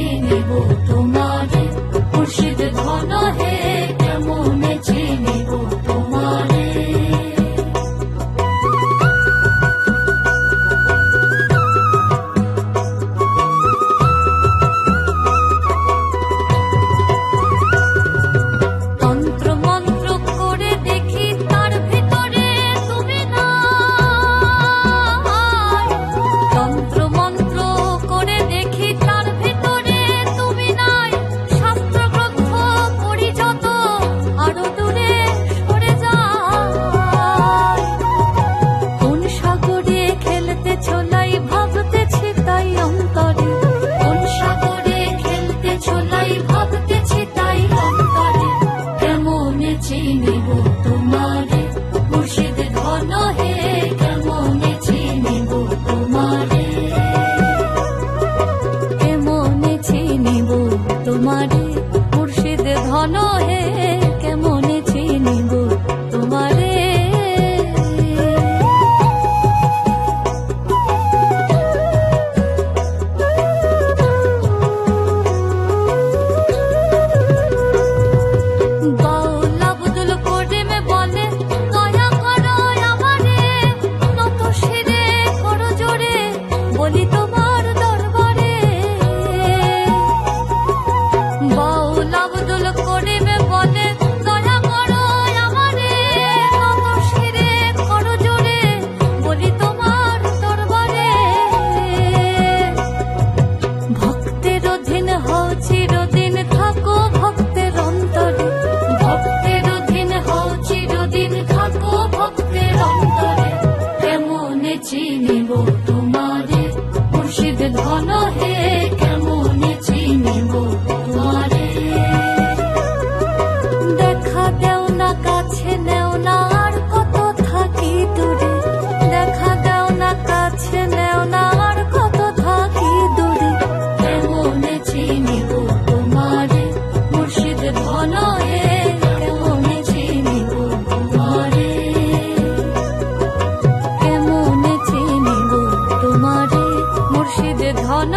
চিনিব তোমারে, মুর্শিদ ধন হে কেমনে চিনিব তোমারে। চিনিব তোমারে, মুর্শিদ ধন হে কেমনে চিনিব তোমারে, কেমনে চিনিব তোমারে, মুর্শিদ ধন হে কেমনে চিনিব তোমারে। চিরদিন থাকো ভক্তের অন্তরে, ভক্তের অধীন হও চিরদিন থাকো ভক্তের অন্তরে, কেমনে চিনিব তোমারে, মুর্শিদ ধন হে কেমনে চিনিব তোমারে। দেখা দেও না কাছে নেও না আর কত থাকি দূরে, দেখা দেও না কাছে নেও না আর কত থাকি দূরে, কেমনে চিনিব তোমারে, মুর্শিদ ধন হে কেমনে চিনিব তোমারে, কেমনে চিনিব তোমারে, মুর্শিদ ধন